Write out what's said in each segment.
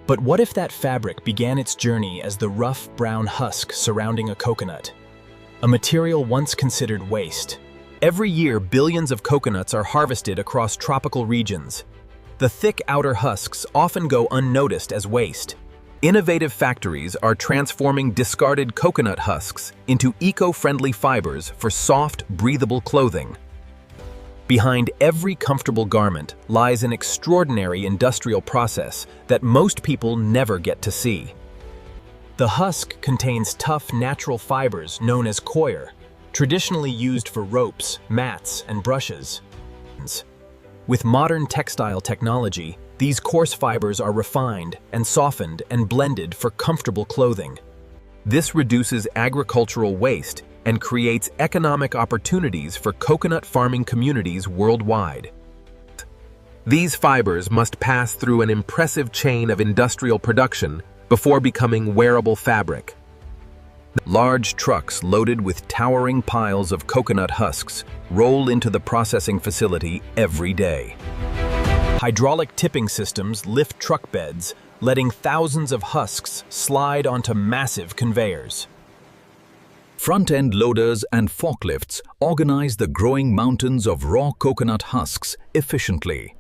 But what if that fabric began its journey as the rough brown husk surrounding a coconut? A material once considered waste. Every year, billions of coconuts are harvested across tropical regions. The thick outer husks often go unnoticed as waste. Innovative factories are transforming discarded coconut husks into eco-friendly fibers for soft, breathable clothing. Behind every comfortable garment lies an extraordinary industrial process that most people never get to see. The husk contains tough natural fibers known as coir, traditionally used for ropes, mats, and brushes. With modern textile technology, these coarse fibers are refined and softened and blended for comfortable clothing. This reduces agricultural waste and creates economic opportunities for coconut farming communities worldwide. These fibers must pass through an impressive chain of industrial production before becoming wearable fabric. Large trucks loaded with towering piles of coconut husks roll into the processing facility every day. Hydraulic tipping systems lift truck beds, letting thousands of husks slide onto massive conveyors. Front-end loaders and forklifts organize the growing mountains of raw coconut husks efficiently.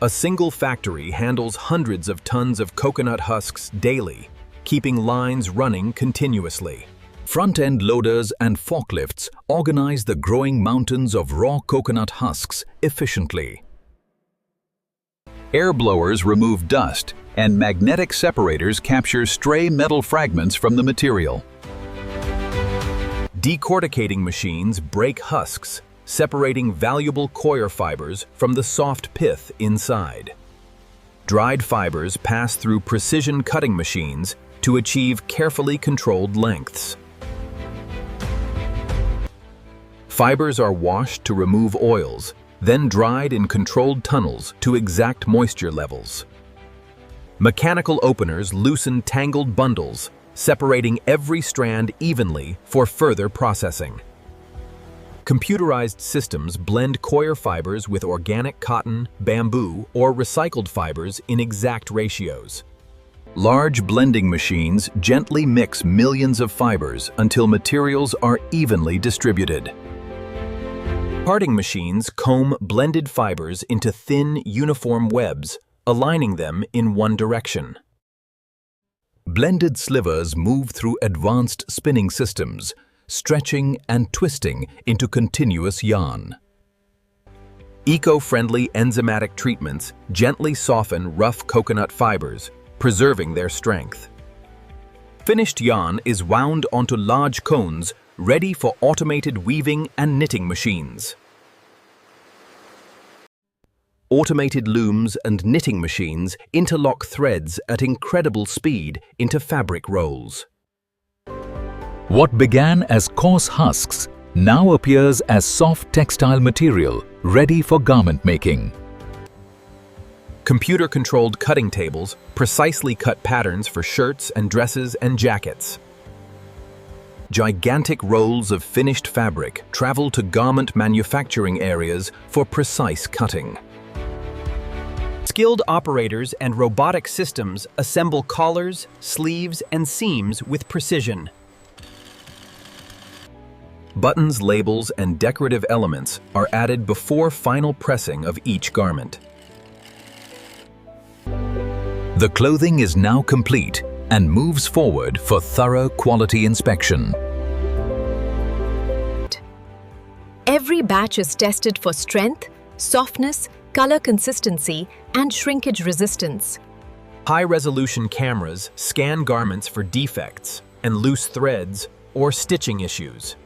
A single factory handles hundreds of tons of coconut husks daily, keeping lines running continuously. Front-end loaders and forklifts organize the growing mountains of raw coconut husks efficiently. Air blowers remove dust, and magnetic separators capture stray metal fragments from the material. Decorticating machines break husks, separating valuable coir fibers from the soft pith inside. Dried fibers pass through precision cutting machines to achieve carefully controlled lengths. Fibers are washed to remove oils, then dried in controlled tunnels to exact moisture levels. Mechanical openers loosen tangled bundles, separating every strand evenly for further processing. Computerized systems blend coir fibers with organic cotton, bamboo, or recycled fibers in exact ratios. Large blending machines gently mix millions of fibers until materials are evenly distributed. Parting machines comb blended fibers into thin, uniform webs, aligning them in one direction. Blended slivers move through advanced spinning systems, stretching and twisting into continuous yarn. Eco-friendly enzymatic treatments gently soften rough coconut fibers, preserving their strength. Finished yarn is wound onto large cones, ready for automated weaving and knitting machines. Automated looms and knitting machines interlock threads at incredible speed into fabric rolls. What began as coarse husks now appears as soft textile material ready for garment making. Computer-controlled cutting tables precisely cut patterns for shirts and dresses and jackets. Gigantic rolls of finished fabric travel to garment manufacturing areas for precise cutting. Skilled operators and robotic systems assemble collars, sleeves, and seams with precision. Buttons, labels, and decorative elements are added before final pressing of each garment. The clothing is now complete and moves forward for thorough quality inspection. Every batch is tested for strength, softness, color consistency, and shrinkage resistance. High-resolution cameras scan garments for defects and loose threads or stitching issues.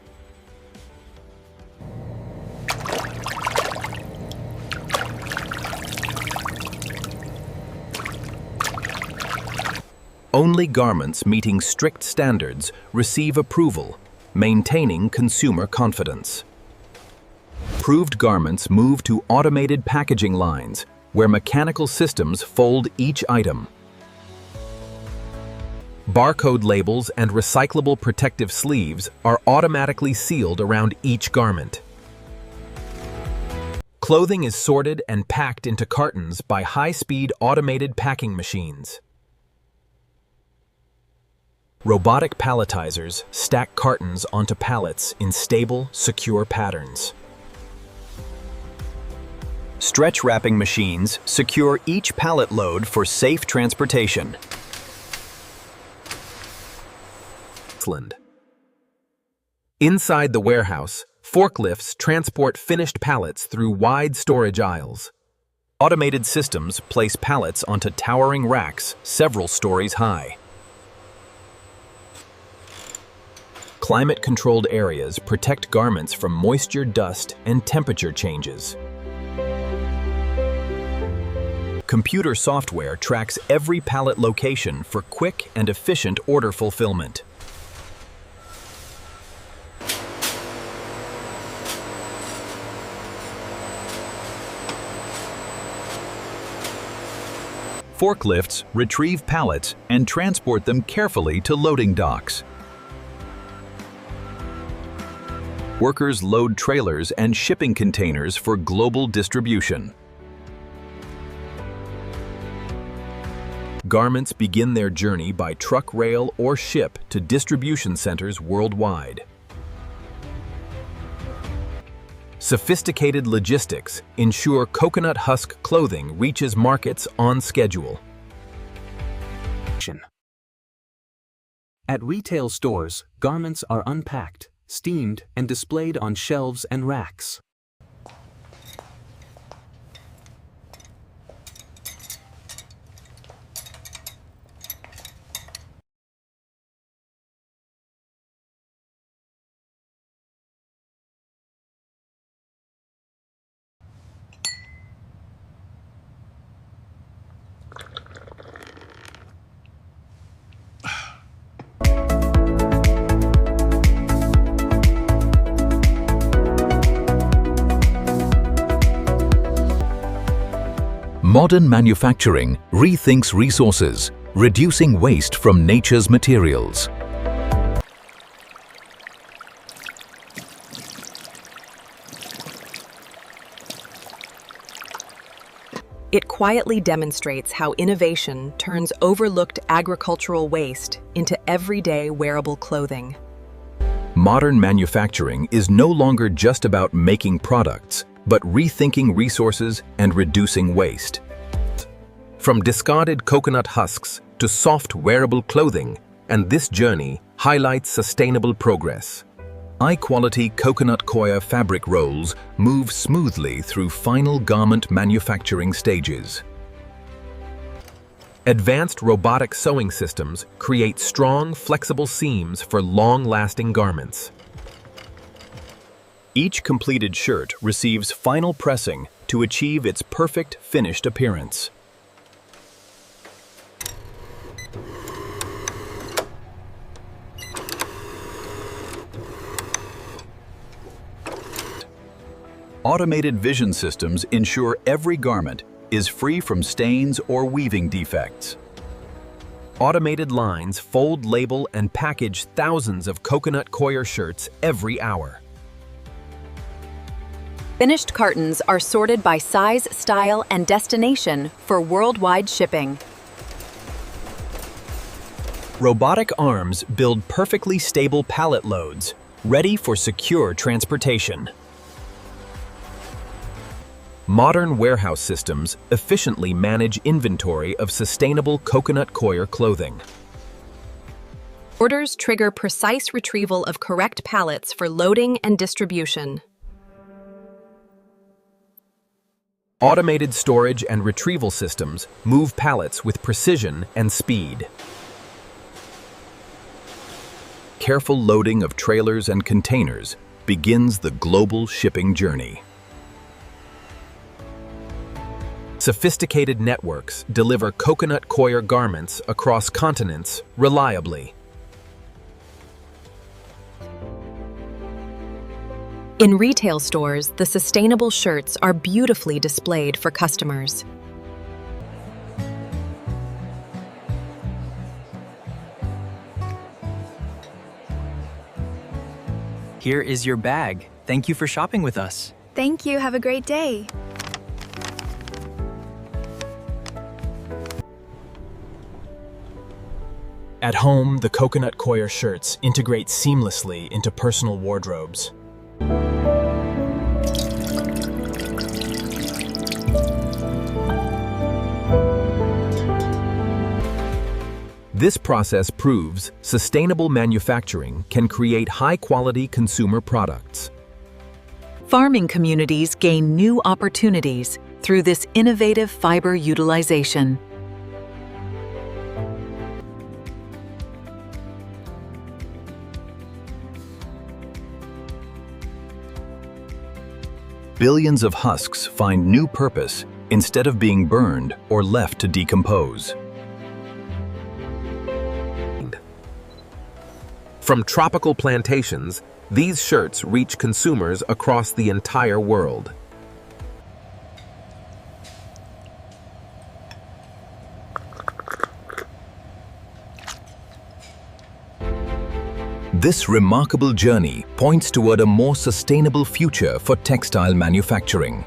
Only garments meeting strict standards receive approval, maintaining consumer confidence. Approved garments move to automated packaging lines, where mechanical systems fold each item. Barcode labels and recyclable protective sleeves are automatically sealed around each garment. Clothing is sorted and packed into cartons by high-speed automated packing machines. Robotic palletizers stack cartons onto pallets in stable, secure patterns. Stretch wrapping machines secure each pallet load for safe transportation. Inside the warehouse, forklifts transport finished pallets through wide storage aisles. Automated systems place pallets onto towering racks several stories high. Climate-controlled areas protect garments from moisture, dust, and temperature changes. Computer software tracks every pallet location for quick and efficient order fulfillment. Forklifts retrieve pallets and transport them carefully to loading docks. Workers load trailers and shipping containers for global distribution. Garments begin their journey by truck, rail, or ship to distribution centers worldwide. Sophisticated logistics ensure coconut husk clothing reaches markets on schedule. At retail stores, garments are unpacked, steamed, and displayed on shelves and racks. Modern manufacturing rethinks resources, reducing waste from nature's materials. It quietly demonstrates how innovation turns overlooked agricultural waste into everyday wearable clothing. Modern manufacturing is no longer just about making products, but rethinking resources and reducing waste. From discarded coconut husks to soft wearable clothing, and this journey highlights sustainable progress. High-quality coconut coir fabric rolls move smoothly through final garment manufacturing stages. Advanced robotic sewing systems create strong, flexible seams for long-lasting garments. Each completed shirt receives final pressing to achieve its perfect finished appearance. Automated vision systems ensure every garment is free from stains or weaving defects. Automated lines fold, label, and package thousands of coconut coir shirts every hour. Finished cartons are sorted by size, style, and destination for worldwide shipping. Robotic arms build perfectly stable pallet loads, ready for secure transportation. Modern warehouse systems efficiently manage inventory of sustainable coconut coir clothing. Orders trigger precise retrieval of correct pallets for loading and distribution. Automated storage and retrieval systems move pallets with precision and speed. Careful loading of trailers and containers begins the global shipping journey. Sophisticated networks deliver coconut coir garments across continents reliably. In retail stores, the sustainable shirts are beautifully displayed for customers. Here is your bag. Thank you for shopping with us. Thank you. Have a great day. At home, the coconut coir shirts integrate seamlessly into personal wardrobes. This process proves sustainable manufacturing can create high-quality consumer products. Farming communities gain new opportunities through this innovative fiber utilization. Billions of husks find new purpose instead of being burned or left to decompose. From tropical plantations, these shirts reach consumers across the entire world. This remarkable journey points toward a more sustainable future for textile manufacturing.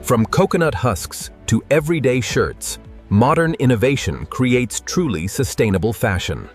From coconut husks to everyday shirts, modern innovation creates truly sustainable fashion.